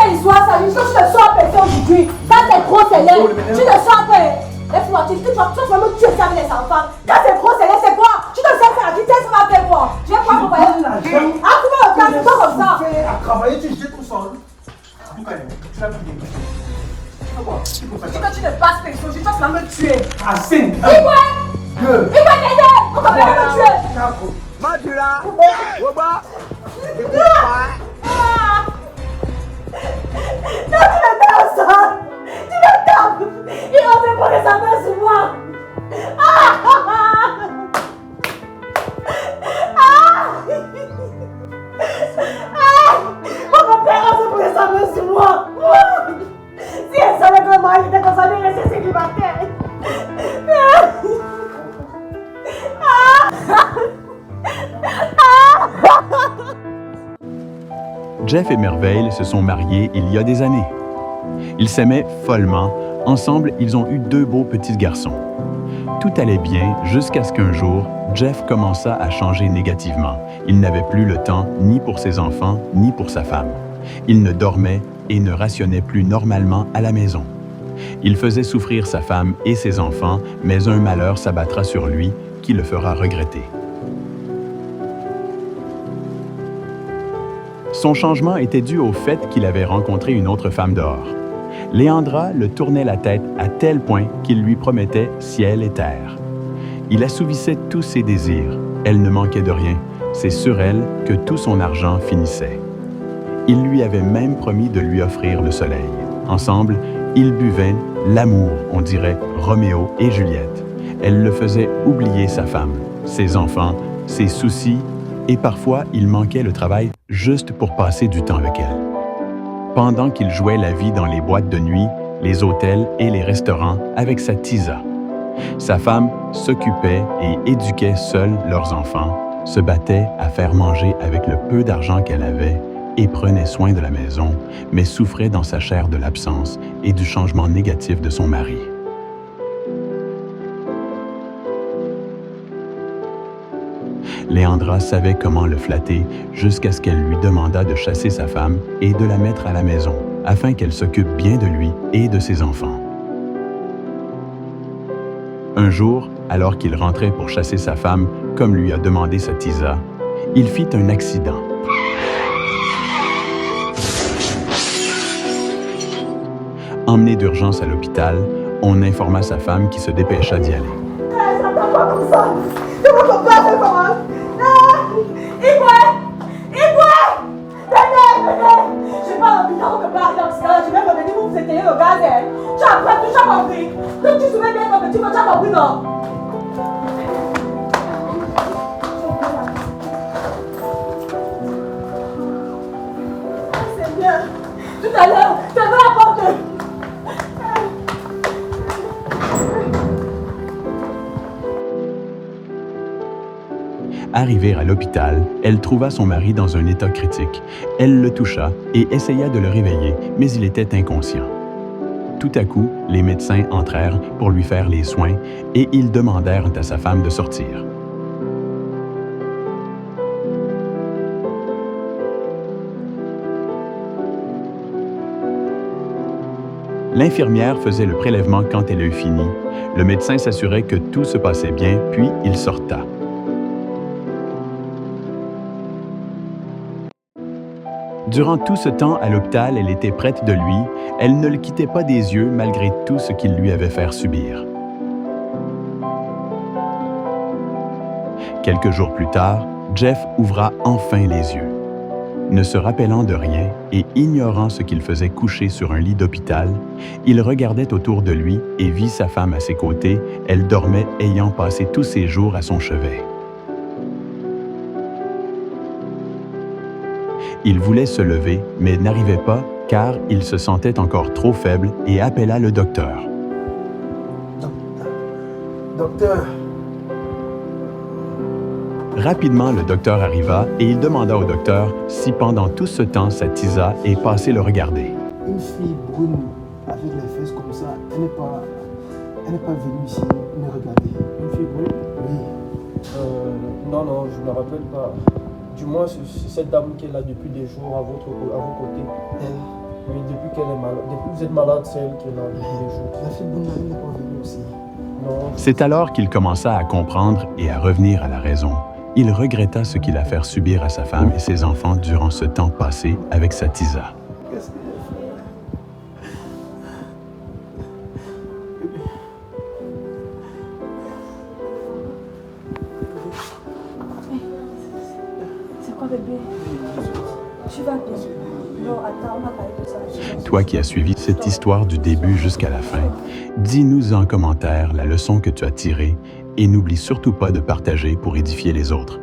Quelle histoire ça? Je suis le soir personne aujourd'hui. Quand c'est trop célèbre, tu ne sens pas. Laisse-moi, tu vas me tuer ça avec les enfants. Quand c'est trop célèbre, c'est quoi? Tu ne sais pas, tu sais ce qu'on va faire quoi? Je vais pas vous voyez. Ah, comment le cas, c'est pas comme ça. À travailler, tu jettes tout seul. Tu vas me dire. Quand tu ne passes pas, tu vas me tuer. Assez. Et quoi? Il va t'aider. On va me tuer. Madura, Woba, non, tu me tapes ça. Tu me tapes. Il osait prendre sa main sur moi. Mon père osait prendre sa main sur moi. Si elle savait que le mari était comme ça, il restait célibataire. Jeff et Merveille se sont mariés il y a des années. Ils s'aimaient follement. Ensemble, ils ont eu 2 beaux petits garçons. Tout allait bien jusqu'à ce qu'un jour, Jeff commença à changer négativement. Il n'avait plus le temps ni pour ses enfants, ni pour sa femme. Il ne dormait et ne rationnait plus normalement à la maison. Il faisait souffrir sa femme et ses enfants, mais un malheur s'abattra sur lui qui le fera regretter. Son changement était dû au fait qu'il avait rencontré une autre femme dehors. Léandra le tournait la tête à tel point qu'il lui promettait ciel et terre. Il assouvissait tous ses désirs. Elle ne manquait de rien. C'est sur elle que tout son argent finissait. Il lui avait même promis de lui offrir le soleil. Ensemble, ils buvaient l'amour, on dirait Roméo et Juliette. Elle le faisait oublier sa femme, ses enfants, ses soucis, et parfois il manquait le travail juste pour passer du temps avec elle. Pendant qu'il jouait la vie dans les boîtes de nuit, les hôtels et les restaurants avec sa Tisa. Sa femme s'occupait et éduquait seule leurs enfants, se battait à faire manger avec le peu d'argent qu'elle avait et prenait soin de la maison, mais souffrait dans sa chair de l'absence et du changement négatif de son mari. Léandra savait comment le flatter jusqu'à ce qu'elle lui demandât de chasser sa femme et de la mettre à la maison, afin qu'elle s'occupe bien de lui et de ses enfants. Un jour, alors qu'il rentrait pour chasser sa femme, comme lui a demandé sa Tisa, il fit un accident. Emmené d'urgence à l'hôpital, on informa sa femme qui se dépêcha d'y aller. Ça ne va pas comme ça. Je ne peux pas faire comment. Venez. Je vais pas à l'hôpital pour que pas arriver d'accident. Je vais revenir pour vous étayer le gaz. Tu as appris, tu as compris. Donc tu souviens bien comme tu as compris, non? C'est bien. Tout à l'heure, tu avais la porte. Arrivée à l'hôpital, elle trouva son mari dans un état critique. Elle le toucha et essaya de le réveiller, mais il était inconscient. Tout à coup, les médecins entrèrent pour lui faire les soins et ils demandèrent à sa femme de sortir. L'infirmière faisait le prélèvement quand elle eut fini. Le médecin s'assurait que tout se passait bien, puis il sorta. Durant tout ce temps à l'hôpital, elle était prête de lui. Elle ne le quittait pas des yeux malgré tout ce qu'il lui avait fait subir. Quelques jours plus tard, Jeff ouvra enfin les yeux. Ne se rappelant de rien et ignorant ce qu'il faisait couché sur un lit d'hôpital, il regardait autour de lui et vit sa femme à ses côtés. Elle dormait ayant passé tous ses jours à son chevet. Il voulait se lever, mais n'arrivait pas car il se sentait encore trop faible et appela le docteur. Docteur. Rapidement, le docteur arriva et il demanda au docteur si pendant tout ce temps, sa Tisa est passée le regarder. Une fille brune avec les fesses comme ça, elle n'est pas venue ici me regarder. Une fille brune? Oui. Non, je ne me rappelle pas. Du moins, c'est cette dame qui est là depuis des jours à vos côtés. Elle? Oui, qu'elle est malade. Depuis que vous êtes malade, c'est elle qui est là depuis les jours. La fille Bouna n'est pas venue aussi. Non. C'est alors qu'il commença à comprendre et à revenir à la raison. Il regretta ce qu'il a fait subir à sa femme et ses enfants durant ce temps passé avec sa Tisa. Qu'est-ce que j'ai fait? C'est quoi bébé? Tu vas bien? Non, attends, on va parler de ça. Toi qui as suivi cette histoire du début jusqu'à la fin, dis-nous en commentaire la leçon que tu as tirée et n'oublie surtout pas de partager pour édifier les autres.